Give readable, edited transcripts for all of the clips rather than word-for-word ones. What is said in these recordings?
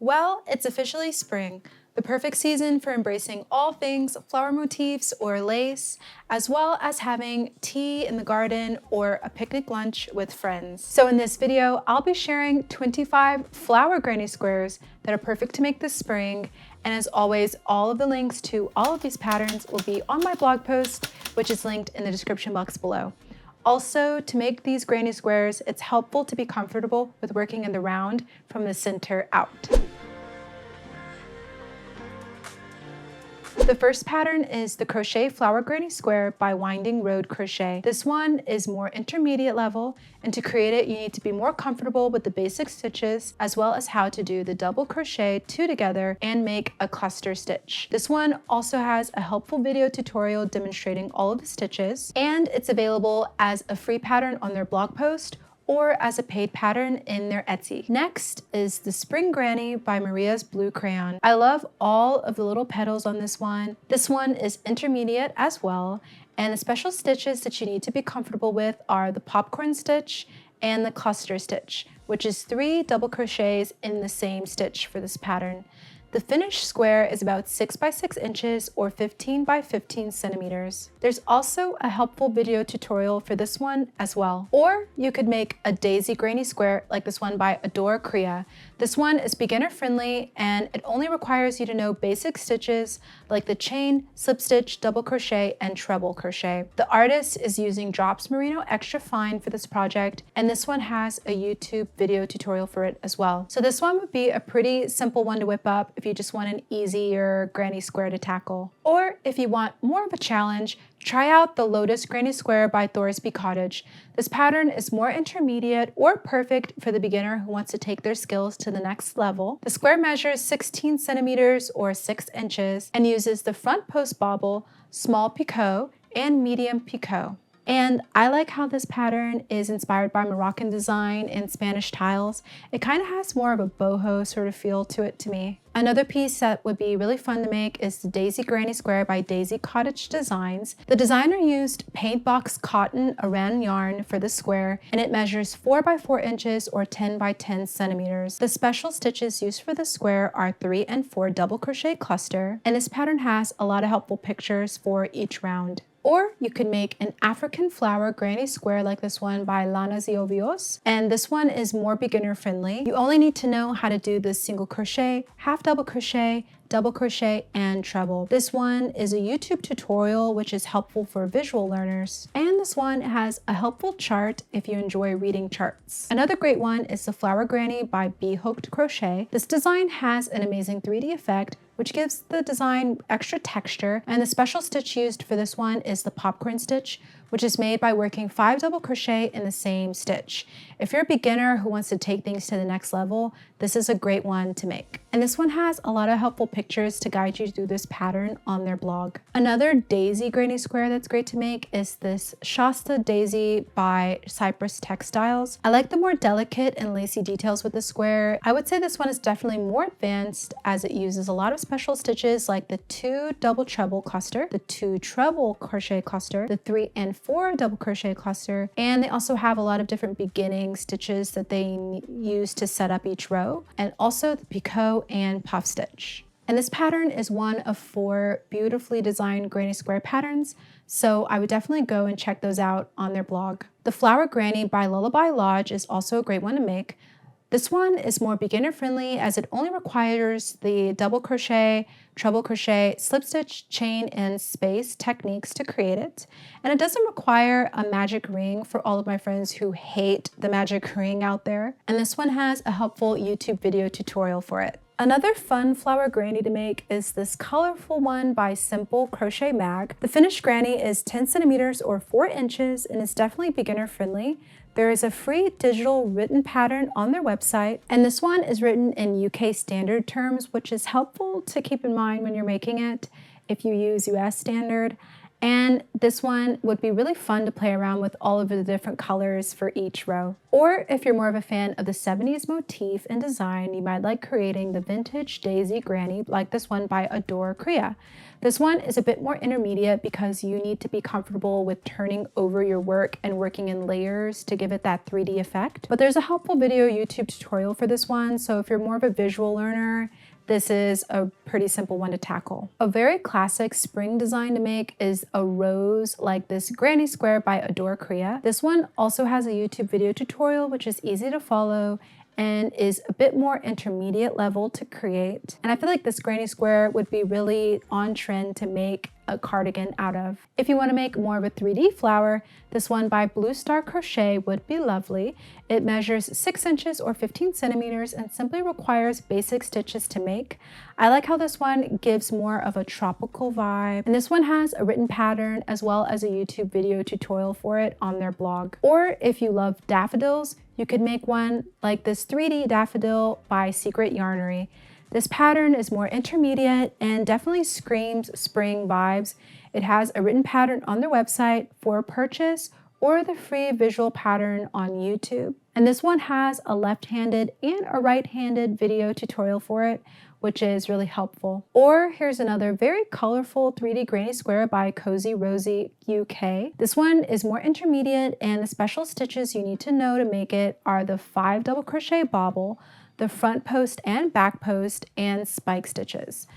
Well, it's officially spring, the perfect season for embracing all things flower motifs or lace, as well as having tea in the garden or a picnic lunch with friends. So in this video, I'll be sharing 25 flower granny squares that are perfect to make this spring. And as always, all of the links to all of these patterns will be on my blog post, which is linked in the description box below. Also, to make these granny squares, it's helpful to be comfortable with working in the round from the center out. The first pattern is the Crochet Flower Granny Square by Winding Road Crochet. This one is more intermediate level, and to create it, you need to be more comfortable with the basic stitches, as well as how to do the double crochet two together and make a cluster stitch. This one also has a helpful video tutorial demonstrating all of the stitches, and it's available as a free pattern on their blog post or as a paid pattern in their Etsy. Next is the Spring Granny by Maria's Blue Crayon. I love all of the little petals on this one. This one is intermediate as well, and the special stitches that you need to be comfortable with are the popcorn stitch and the cluster stitch, which is 3 double crochets in the same stitch for this pattern. The finished square is about 6 by 6 inches or 15 by 15 centimeters. There's also a helpful video tutorial for this one as well. Or you could make a daisy granny square like this one by Adore Kriya. This one is beginner friendly and it only requires you to know basic stitches like the chain, slip stitch, double crochet, and treble crochet. The artist is using Drops Merino Extra Fine for this project, and this one has a YouTube video tutorial for it as well. So this one would be a pretty simple one to whip up if you just want an easier granny square to tackle. Or if you want more of a challenge, try out the Lotus Granny Square by Thorsby Cottage. This pattern is more intermediate or perfect for the beginner who wants to take their skills to the next level. The square measures 16 centimeters or 6 inches and uses the front post bobble, small picot, and medium picot. And I like how this pattern is inspired by Moroccan design and Spanish tiles. It kind of has more of a boho sort of feel to it to me. Another piece that would be really fun to make is the Daisy Granny Square by Daisy Cottage Designs. The designer used paint box cotton Aran yarn for the square, and it measures 4 by 4 inches or 10 by 10 centimeters. The special stitches used for the square are 3 and 4 double crochet cluster, and this pattern has a lot of helpful pictures for each round. Or you could make an African flower granny square like this one by Lana Ziovios. And this one is more beginner friendly. You only need to know how to do the single crochet, half double crochet, double crochet, and treble. This one is a YouTube tutorial which is helpful for visual learners. And this one has a helpful chart if you enjoy reading charts. Another great one is the Flower Granny by Bee Hooked Crochet. This design has an amazing 3D effect which gives the design extra texture, and the special stitch used for this one is the popcorn stitch, which is made by working 5 double crochet in the same stitch. If you're a beginner who wants to take things to the next level, this is a great one to make. And this one has a lot of helpful pictures to guide you through this pattern on their blog. Another daisy granny square that's great to make is this Shasta Daisy by Cypress Textiles. I like the more delicate and lacy details with the square. I would say this one is definitely more advanced as it uses a lot of special stitches like the 2 double treble cluster, the 2 treble crochet cluster, the 3 and 4 double crochet cluster, and they also have a lot of different beginning stitches that they use to set up each row, and also the picot and puff stitch. And this pattern is one of 4 beautifully designed granny square patterns, so I would definitely go and check those out on their blog. The Flower Granny by Lullaby Lodge is also a great one to make. This one is more beginner friendly as it only requires the double crochet, treble crochet, slip stitch, chain, and space techniques to create it. And it doesn't require a magic ring for all of my friends who hate the magic ring out there. And this one has a helpful YouTube video tutorial for it. Another fun flower granny to make is this colorful one by Simple Crochet Mag. The finished granny is 10 centimeters or 4 inches and is definitely beginner friendly. There is a free digital written pattern on their website, and this one is written in UK standard terms, which is helpful to keep in mind when you're making it if you use US standard. And this one would be really fun to play around with all of the different colors for each row. Or if you're more of a fan of the 70s motif and design, you might like creating the vintage daisy granny like this one by Adore Kriya. This one is a bit more intermediate because you need to be comfortable with turning over your work and working in layers to give it that 3D effect. But there's a helpful video YouTube tutorial for this one, so if you're more of a visual learner, this is a pretty simple one to tackle. A very classic spring design to make is a rose like this granny square by Adore Kriya. This one also has a YouTube video tutorial which is easy to follow and is a bit more intermediate level to create. And I feel like this granny square would be really on trend to make a cardigan out of. If you want to make more of a 3D flower, this one by Blue Star Crochet would be lovely. It measures 6 inches or 15 centimeters and simply requires basic stitches to make. I like how this one gives more of a tropical vibe. And this one has a written pattern as well as a YouTube video tutorial for it on their blog. Or if you love daffodils, you could make one like this 3D daffodil by Secret Yarnery. This pattern is more intermediate and definitely screams spring vibes. It has a written pattern on their website for purchase or the free visual pattern on YouTube. And this one has a left-handed and a right-handed video tutorial for it, which is really helpful. Or here's another very colorful 3D granny square by Cozy Rosie UK. This one is more intermediate, and the special stitches you need to know to make it are the 5 double crochet bobble, the front post and back post, and spike stitches.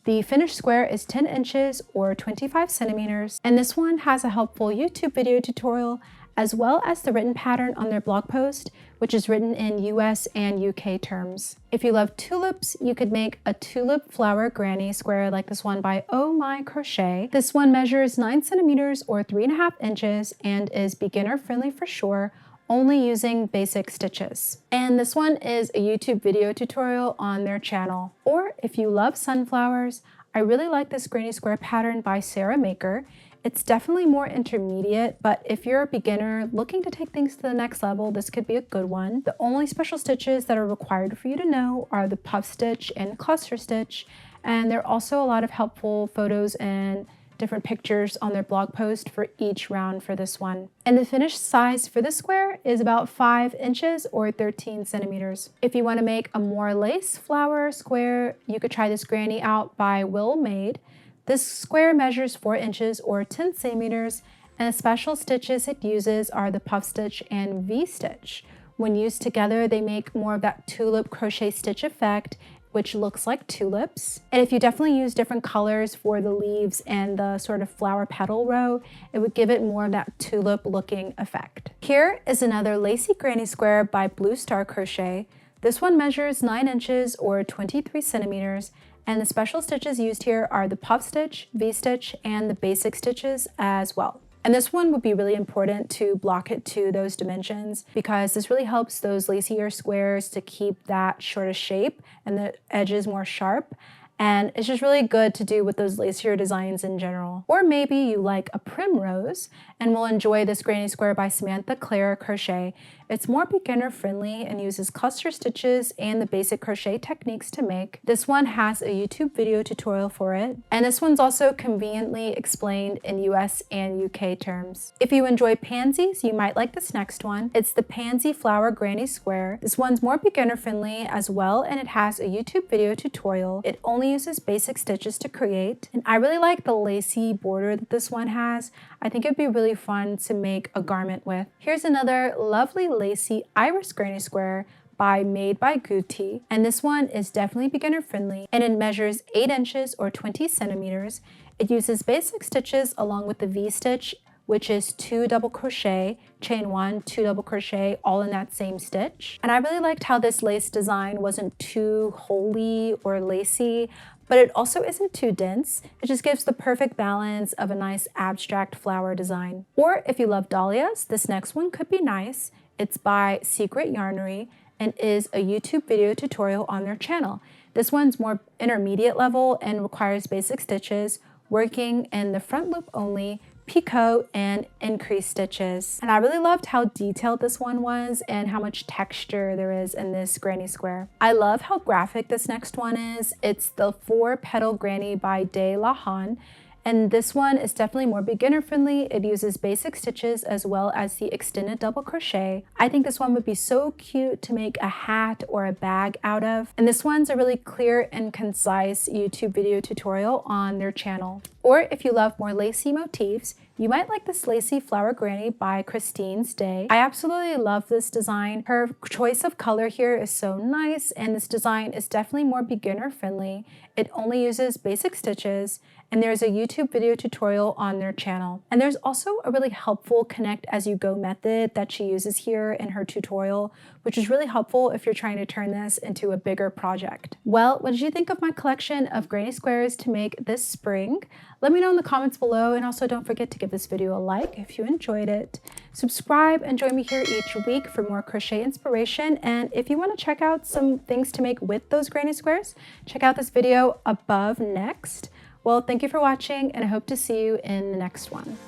The finished square is 10 inches or 25 centimeters, and this one has a helpful YouTube video tutorial as well as the written pattern on their blog post, which is written in US and UK terms. If you love tulips, you could make a tulip flower granny square like this one by Oh My Crochet. This one measures 9 centimeters or 3.5 inches and is beginner friendly for sure, only using basic stitches. And this one is a YouTube video tutorial on their channel. Or if you love sunflowers, I really like this granny square pattern by Sarah Maker. It's definitely more intermediate, but if you're a beginner looking to take things to the next level, this could be a good one. The only special stitches that are required for you to know are the puff stitch and cluster stitch, and there are also a lot of helpful photos and different pictures on their blog post for each round for this one. And the finished size for this square is about 5 inches or 13 centimeters. If you want to make a more lace flower square, you could try this granny out by Will Made. This square measures 4 inches or 10 centimeters, and the special stitches it uses are the puff stitch and V-stitch. When used together, they make more of that tulip crochet stitch effect, which looks like tulips. And if you definitely use different colors for the leaves and the sort of flower petal row, it would give it more of that tulip looking effect. Here is another lacy granny square by Blue Star Crochet. This one measures 9 inches or 23 centimeters, and the special stitches used here are the puff stitch, V-stitch, and the basic stitches as well. And this one would be really important to block it to those dimensions because this really helps those lacier squares to keep that sort of shape and the edges more sharp. And it's just really good to do with those lacier designs in general. Or maybe you like a primrose and will enjoy this granny square by Samantha Claire Crochet. It's more beginner friendly and uses cluster stitches and the basic crochet techniques to make. This one has a YouTube video tutorial for it. And this one's also conveniently explained in US and UK terms. If you enjoy pansies, you might like this next one. It's the Pansy Flower Granny Square. This one's more beginner friendly as well, and it has a YouTube video tutorial. It only uses basic stitches to create. And I really like the lacy border that this one has. I think it'd be really fun to make a garment with. Here's another lovely lacy iris granny square by Made by Guti, and this one is definitely beginner friendly, and it measures 8 inches or 20 centimeters. It uses basic stitches along with the V-stitch, which is 2 double crochet, chain 1, 2 double crochet, all in that same stitch. And I really liked how this lace design wasn't too holey or lacy, but it also isn't too dense. It just gives the perfect balance of a nice abstract flower design. Or if you love dahlias, this next one could be nice. It's by Secret Yarnery and is a YouTube video tutorial on their channel. This one's more intermediate level and requires basic stitches, working in the front loop only, picot, and increase stitches. And I really loved how detailed this one was and how much texture there is in this granny square. I love how graphic this next one is. It's the 4 Petal Granny by De La Han, And this one is definitely more beginner friendly. It uses basic stitches as well as the extended double crochet. I think this one would be so cute to make a hat or a bag out of. And this one's a really clear and concise YouTube video tutorial on their channel. Or if you love more lacy motifs, you might like this Lacy Flower Granny by Christine's Day. I absolutely love this design. Her choice of color here is so nice, and this design is definitely more beginner friendly. It only uses basic stitches, and there's a YouTube video tutorial on their channel. And there's also a really helpful connect as you go method that she uses here in her tutorial, which is really helpful if you're trying to turn this into a bigger project. Well, what did you think of my collection of granny squares to make this spring? Let me know in the comments below, and also don't forget to give this video a like if you enjoyed it. Subscribe and join me here each week for more crochet inspiration, and if you want to check out some things to make with those granny squares, check out this video above next. Well, thank you for watching, and I hope to see you in the next one.